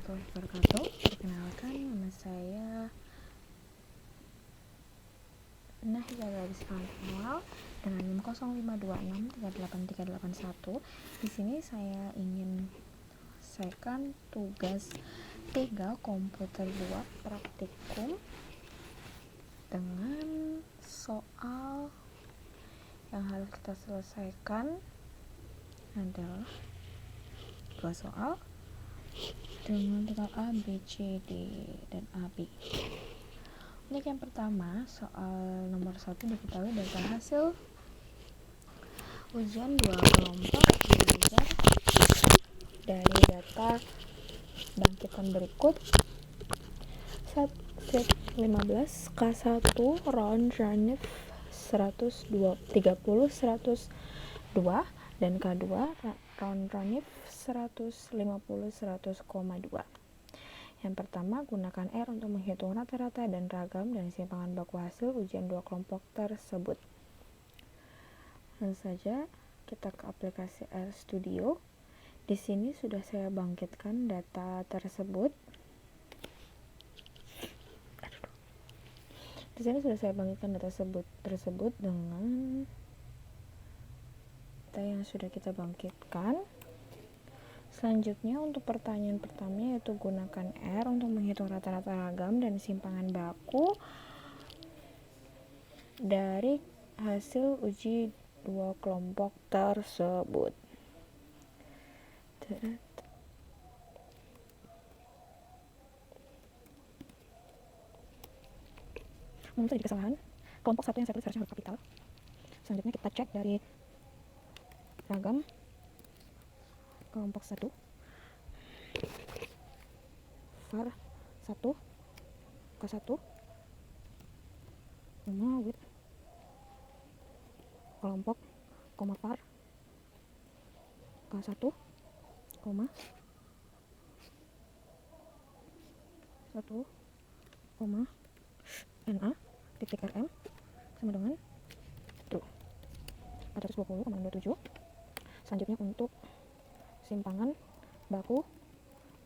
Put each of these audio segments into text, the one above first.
warahmatullahi wabarakatuh. Perkenalkan, nama saya Nahya Garis Awal dengan NIM 0526383381. Di sini saya ingin selesaikan tugas 3 komputer 2 praktikum dengan soal yang harus kita selesaikan adalah 2 soal dengan total A, B, C, D, dan AB. Untuk yang pertama, soal nomor 1 diketahui data hasil ujian 2 kelompok belajar dari data bangkitan berikut. Set 15 K1 Ron Ranif 130 102 dan K2 Ron Ranif 150 100,2. Yang pertama, gunakan R untuk menghitung rata-rata dan ragam dan simpangan baku hasil ujian 2 kelompok tersebut. Langsung saja kita ke aplikasi RStudio. Di sini sudah saya bangkitkan data tersebut. Di sini sudah saya bangkitkan data tersebut dengan data yang sudah kita bangkitkan. Selanjutnya untuk pertanyaan pertama yaitu gunakan R untuk menghitung rata-rata ragam dan simpangan baku dari hasil uji 2 kelompok tersebut. Untuk terjadi kesalahan, kelompok 1 yang saya tulis harusnya huruf kapital. Selanjutnya kita cek dari ragam kelompok 1 var 1 K1 with kelompok var K1 1 NA titik RM sama dengan true 420,27. Selanjutnya untuk simpangan baku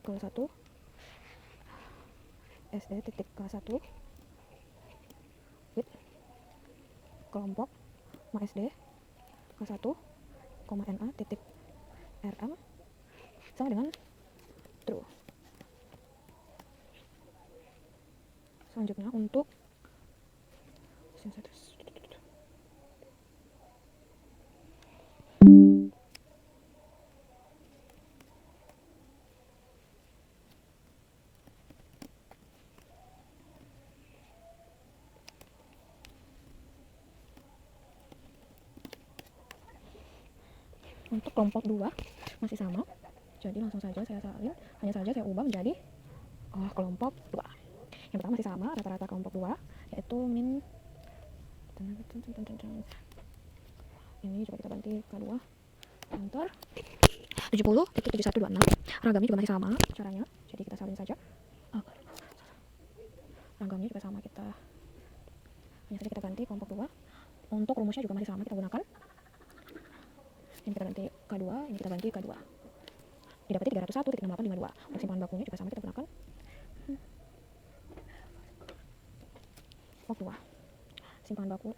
ke 1 SD titik K1 with kelompok SD K1, NA titik RM sama dengan true. Selanjutnya untuk kelompok 2 masih sama, jadi langsung saja saya salin, hanya saja saya ubah menjadi kelompok 2. Yang pertama masih sama, rata-rata kelompok 2 yaitu min ini coba kita ganti K2 enter 70.7126. Ragamnya juga masih sama caranya, jadi kita salin saja. Ragamnya juga sama, hanya saja kita ganti kelompok 2. Untuk rumusnya juga masih sama, kita gunakan ini, kita ganti K2, ini kita ganti K2, didapati 301.6852. Untuk simpangan bakunya juga sama, kita gunakan kelompok 2. Simpangan baku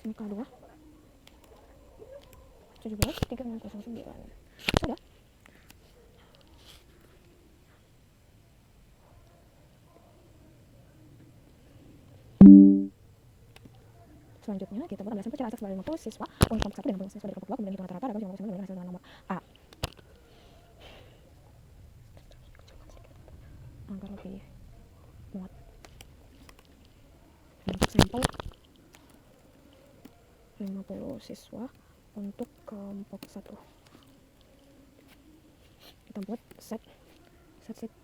ini K2 17.3609. Sudah. Selanjutnya kita buat pembahasan secara asas sebagai 50 siswa untuk kelompok 1 dan 50 siswa dari kelompok 2, kemudian hitung rata-rata ragam 50 dengan hasil dengan nomor A agar lebih muat. Untuk sampel 50 siswa untuk kelompok 1 kita buat set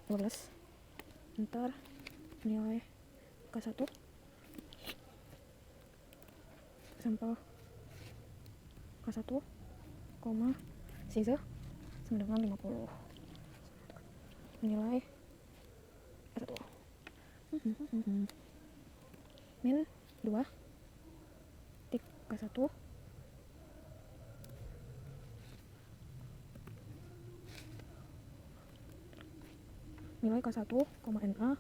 12 enter nilai K1 sampel K1, sisa sama dengan 50 nilai K1. min 2 tik K1 nilai K1, NA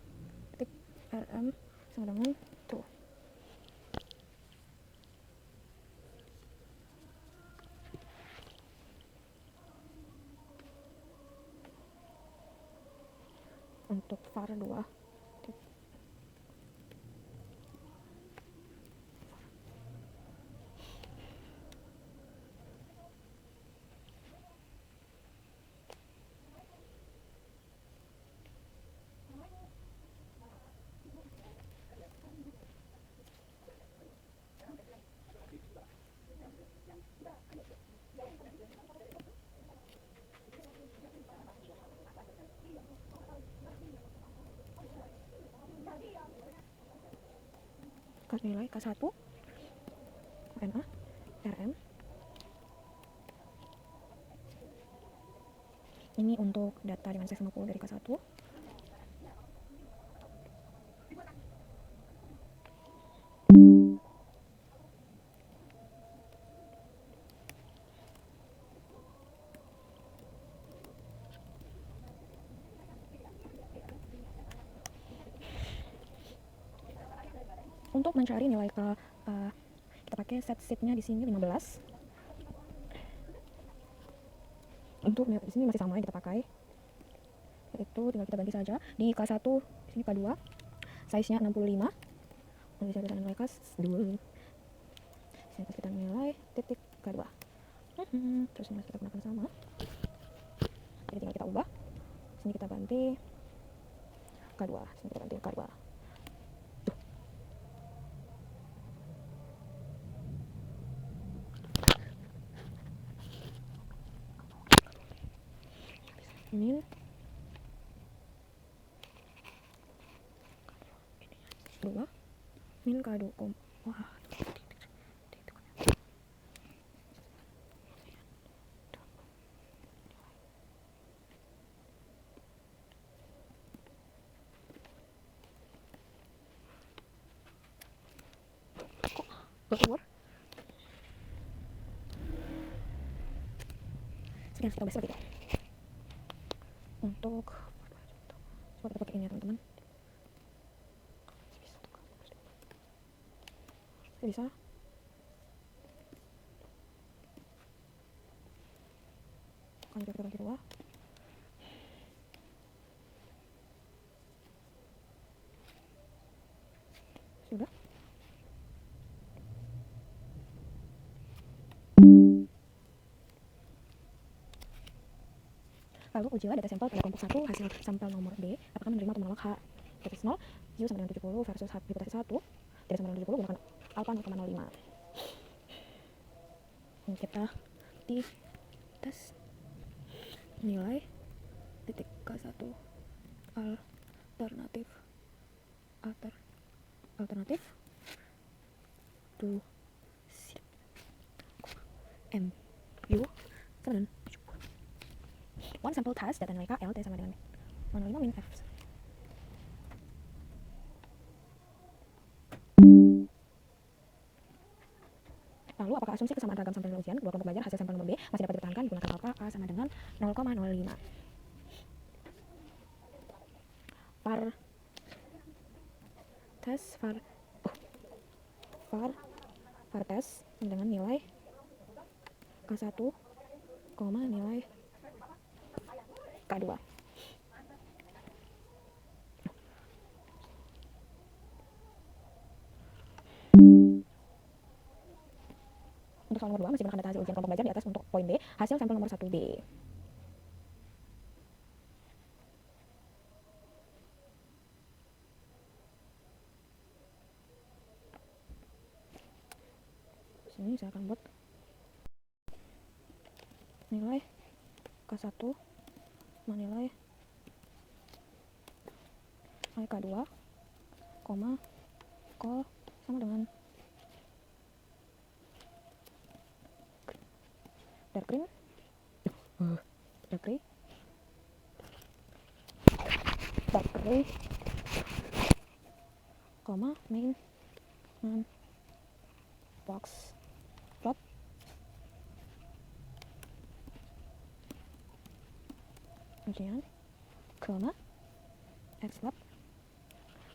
tik RM sama dengan tuh. Untuk var 2 tik nilai K1 NA RM. Ini untuk data dengan size 50 dari K1. Untuk mencari nilai ke kita pakai set sheetnya di sini 15. Untuk di sini masih sama yang kita pakai, yaitu tinggal kita ganti saja di K1 di sini K2 size-nya 65. Bisa kita nilai K2. Sini kita nilai titik K2. Terus ini kita gunakan sama. Jadi tinggal kita ubah. Sini kita ganti K2. Sini kita ganti K2. Min 2 min K2. Wah, gak keluar. Sekian kita seperti itu. Untuk coba kita pakai ini ya teman-teman. Bisa. Kan kita ganti 2. Sudah. Lalu ujilah data sampel pada kelompok 1 hasil sampel nomor B apakah menerima atau menolak H garis 0 U sama dengan 70 versus hipotesis 1 dari sama dengan 70 gunakan alpha 0,05. Kita di tes nilai titik K1 alternatif to M U sama dengan 70. One sample task data nilai KL T sama dengan 0,5 min F. Lalu apakah asumsi kesamaan ragam sampel ujian kedua kelompok belajar hasil sampel nomor B masih dapat dipertahankan digunakan alpha A sama dengan 0,05. var test dengan nilai K1, nilai K2. Untuk soal nomor 2 masih menggunakan data hasil ujian kelompok belajar di atas untuk poin B, hasil sampel nomor 1B. Sini saya akan buat nilai K1 nilai K2, kol sama dengan dark green main box plot ujian, X lab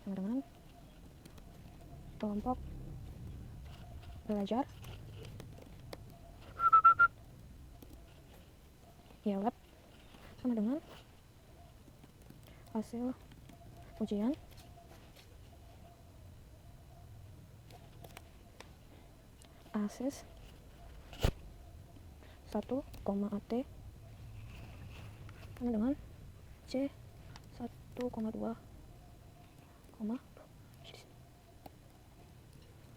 sama dengan kelompok belajar, Y lab sama dengan hasil ujian, ACES 1,AT sama dengan C 1,2,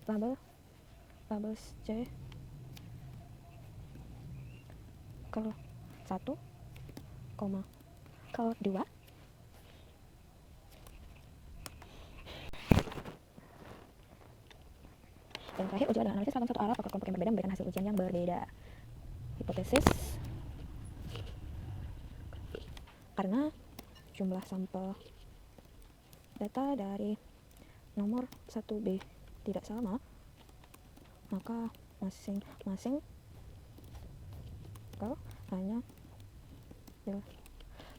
label C kalau 1, kalau 2 dan terakhir ujian adalah analisis ragam satu arah pada kelompok yang berbeda memberikan hasil ujian yang berbeda. Hipotesis karena jumlah sampel data dari nomor 1B tidak sama, maka masing-masing kalau hanya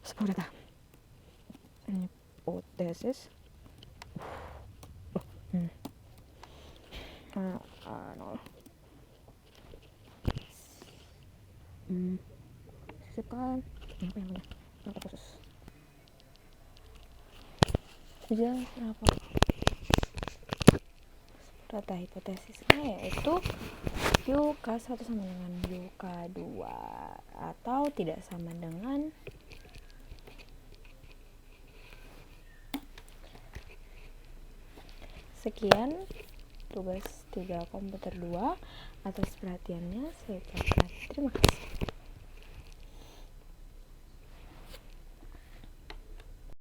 sebuah data. Hipotesis 0 sisipkan apa yang namanya khusus ujian apa data hipotesisnya yaitu UK1 sama dengan UK2 atau tidak sama dengan sekian. Tugas 3 komputer 2 atas perhatiannya saya ucapkan terima kasih.